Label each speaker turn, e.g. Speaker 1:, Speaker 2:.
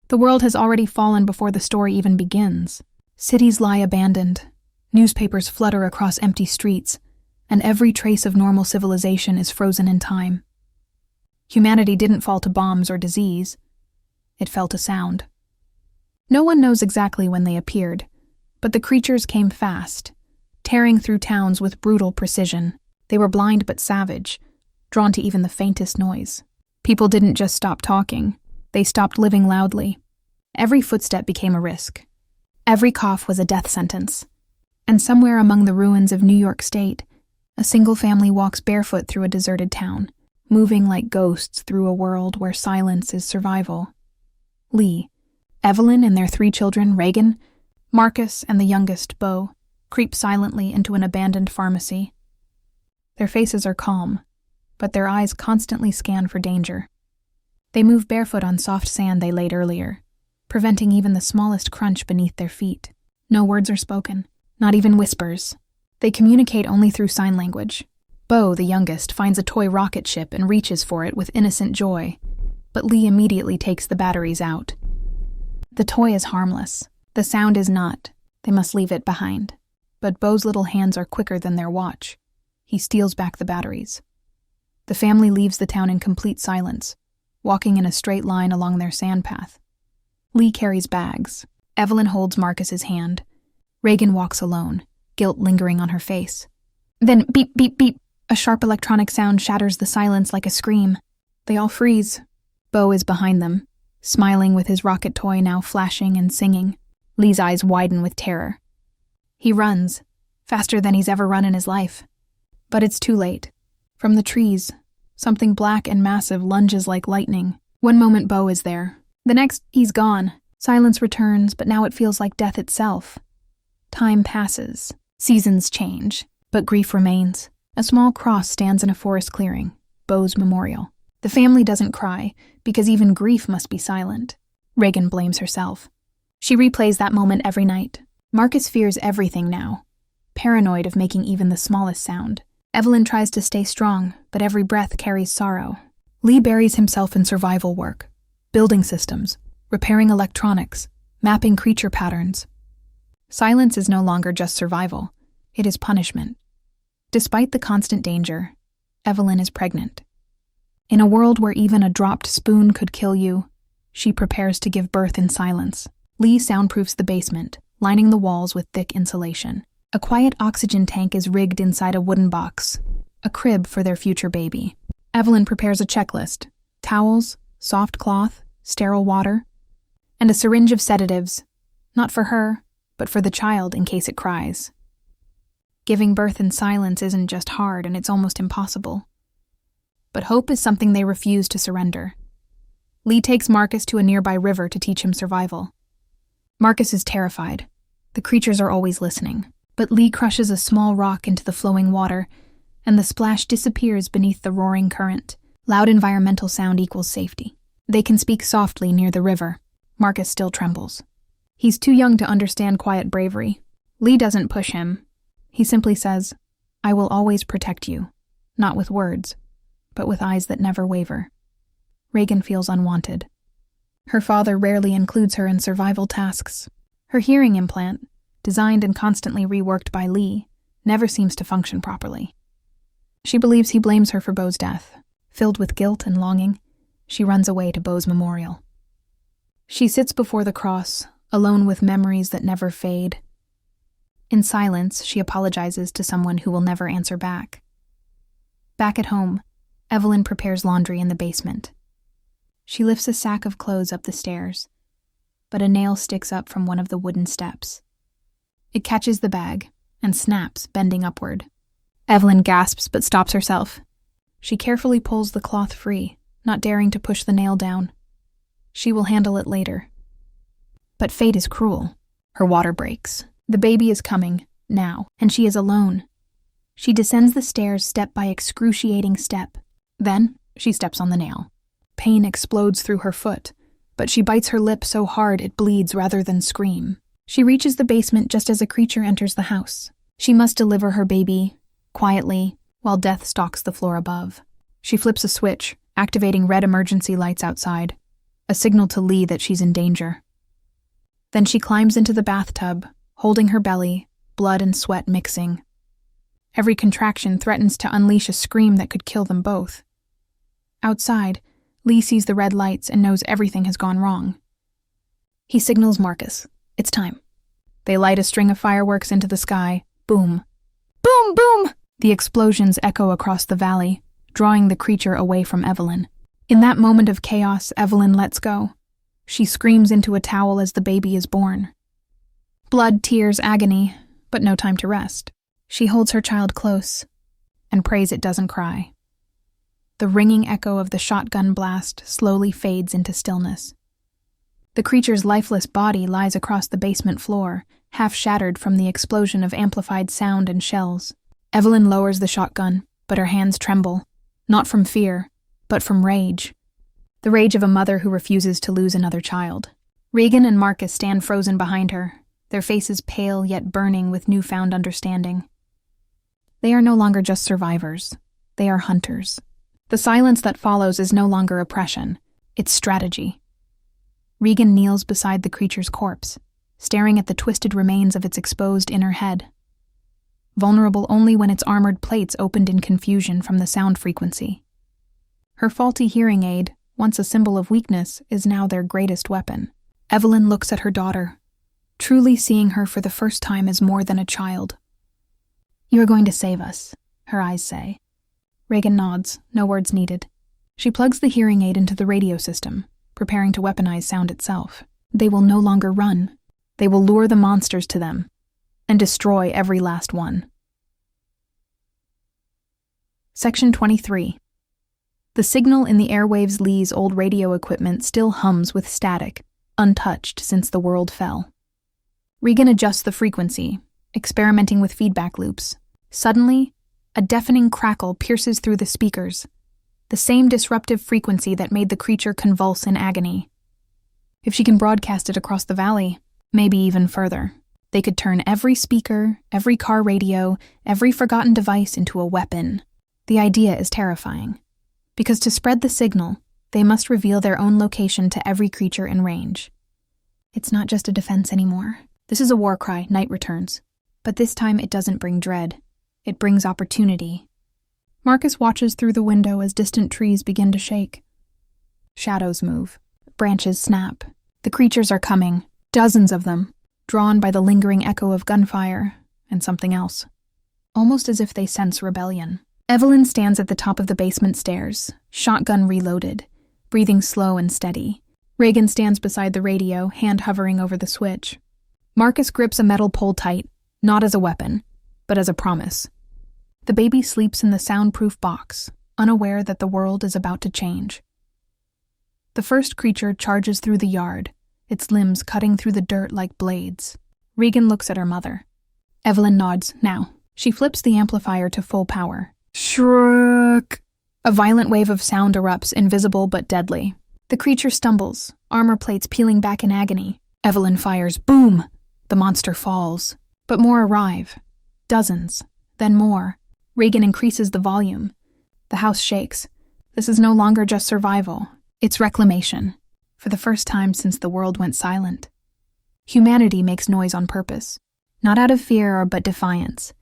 Speaker 1: The world has already fallen before the story even begins. Cities lie abandoned, newspapers flutter across empty streets, and every trace of normal civilization is frozen in time. Humanity didn't fall to bombs or disease. It fell to sound. No one knows exactly when they appeared, but the creatures came fast, tearing through towns with brutal precision. They were blind but savage, drawn to even the faintest noise. People didn't just stop talking, they stopped living loudly. Every footstep became a risk. Every cough was a death sentence. And somewhere among the ruins of New York State, a single family walks barefoot through a deserted town, moving like ghosts through a world where silence is survival. Lee, Evelyn and their 3 children, Reagan, Marcus, and the youngest, Bo, creep silently into an abandoned pharmacy. Their faces are calm, but their eyes constantly scan for danger. They move barefoot on soft sand they laid earlier, preventing even the smallest crunch beneath their feet. No words are spoken, not even whispers. They communicate only through sign language. Bo, the youngest, finds a toy rocket ship and reaches for it with innocent joy, but Lee immediately takes the batteries out. The toy is harmless. The sound is not. They must leave it behind. But Bo's little hands are quicker than their watch. He steals back the batteries. The family leaves the town in complete silence, walking in a straight line along their sand path. Lee carries bags. Evelyn holds Marcus's hand. Reagan walks alone, guilt lingering on her face. Then beep, beep, beep. A sharp electronic sound shatters the silence like a scream. They all freeze. Bo is behind them, smiling with his rocket toy now flashing and singing. Lee's eyes widen with terror. He runs, faster than he's ever run in his life. But it's too late. From the trees, something black and massive lunges like lightning. One moment Bo is there. The next, he's gone. Silence returns, but now it feels like death itself. Time passes. Seasons change, but grief remains. A small cross stands in a forest clearing, Bo's memorial. The family doesn't cry, because even grief must be silent. Reagan blames herself. She replays that moment every night. Marcus fears everything now, paranoid of making even the smallest sound. Evelyn tries to stay strong, but every breath carries sorrow. Lee buries himself in survival work, building systems, repairing electronics, mapping creature patterns. Silence is no longer just survival, it is punishment. Despite the constant danger, Evelyn is pregnant. In a world where even a dropped spoon could kill you, she prepares to give birth in silence. Lee soundproofs the basement, lining the walls with thick insulation. A quiet oxygen tank is rigged inside a wooden box, a crib for their future baby. Evelyn prepares a checklist: towels, soft cloth, sterile water, and a syringe of sedatives, not for her, but for the child in case it cries. Giving birth in silence isn't just hard, and it's almost impossible. But hope is something they refuse to surrender. Lee takes Marcus to a nearby river to teach him survival. Marcus is terrified. The creatures are always listening. But Lee crushes a small rock into the flowing water, and the splash disappears beneath the roaring current. Loud environmental sound equals safety. They can speak softly near the river. Marcus still trembles. He's too young to understand quiet bravery. Lee doesn't push him. He simply says, "I will always protect you," not with words, but with eyes that never waver. Reagan feels unwanted. Her father rarely includes her in survival tasks. Her hearing implant, designed and constantly reworked by Lee, never seems to function properly. She believes he blames her for Bo's death. Filled with guilt and longing, she runs away to Bo's memorial. She sits before the cross, alone with memories that never fade. In silence, she apologizes to someone who will never answer back. Back at home, Evelyn prepares laundry in the basement. She lifts a sack of clothes up the stairs, but a nail sticks up from one of the wooden steps. It catches the bag and snaps, bending upward. Evelyn gasps but stops herself. She carefully pulls the cloth free, not daring to push the nail down. She will handle it later. But fate is cruel. Her water breaks. The baby is coming, now, and she is alone. She descends the stairs step by excruciating step. Then, she steps on the nail. Pain explodes through her foot, but she bites her lip so hard it bleeds rather than scream. She reaches the basement just as a creature enters the house. She must deliver her baby, quietly, while death stalks the floor above. She flips a switch, activating red emergency lights outside. a signal to Lee that she's in danger. Then she climbs into the bathtub, holding her belly, blood and sweat mixing. Every contraction threatens to unleash a scream that could kill them both. Outside, Lee sees the red lights and knows everything has gone wrong. He signals Marcus. It's time. They light a string of fireworks into the sky. Boom. Boom, boom! The explosions echo across the valley, drawing the creature away from Evelyn. In that moment of chaos, Evelyn lets go. She screams into a towel as the baby is born. Blood, tears, agony, but no time to rest. She holds her child close and prays it doesn't cry. The ringing echo of the shotgun blast slowly fades into stillness. The creature's lifeless body lies across the basement floor, half shattered from the explosion of amplified sound and shells. Evelyn lowers the shotgun, but her hands tremble, not from fear, but from rage. The rage of a mother who refuses to lose another child. Regan and Marcus stand frozen behind her, their faces pale yet burning with newfound understanding. They are no longer just survivors. They are hunters. The silence that follows is no longer oppression. It's strategy. Regan kneels beside the creature's corpse, staring at the twisted remains of its exposed inner head. Vulnerable only when its armored plates opened in confusion from the sound frequency. Her faulty hearing aid, once a symbol of weakness, is now their greatest weapon. Evelyn looks at her daughter, truly seeing her for the first time as more than a child. "You are going to save us," her eyes say. Regan nods, no words needed. She plugs the hearing aid into the radio system, preparing to weaponize sound itself. They will no longer run. They will lure the monsters to them and destroy every last one. Section 23. The signal in the airwaves Lee's old radio equipment still hums with static, untouched since the world fell. Regan adjusts the frequency, experimenting with feedback loops. Suddenly, a deafening crackle pierces through the speakers, the same disruptive frequency that made the creature convulse in agony. If she can broadcast it across the valley, maybe even further, they could turn every speaker, every car radio, every forgotten device into a weapon. The idea is terrifying, because to spread the signal, they must reveal their own location to every creature in range. It's not just a defense anymore. This is a war cry, night returns. But this time it doesn't bring dread. It brings opportunity. Marcus watches through the window as distant trees begin to shake. Shadows move. Branches snap. The creatures are coming. Dozens of them, drawn by the lingering echo of gunfire and something else. Almost as if they sense rebellion. Evelyn stands at the top of the basement stairs, shotgun reloaded, breathing slow and steady. Regan stands beside the radio, hand hovering over the switch. Marcus grips a metal pole tight, not as a weapon, but as a promise. The baby sleeps in the soundproof box, unaware that the world is about to change. The first creature charges through the yard, its limbs cutting through the dirt like blades. Regan looks at her mother. Evelyn nods, now. She flips the amplifier to full power. Shriek! A violent wave of sound erupts, invisible but deadly. The creature stumbles, armor plates peeling back in agony. Evelyn fires, boom! The monster falls. But more arrive. Dozens. Then more. Regan increases the volume. The house shakes. This is no longer just survival. It's reclamation. For the first time since the world went silent. Humanity makes noise on purpose. Not out of fear but defiance.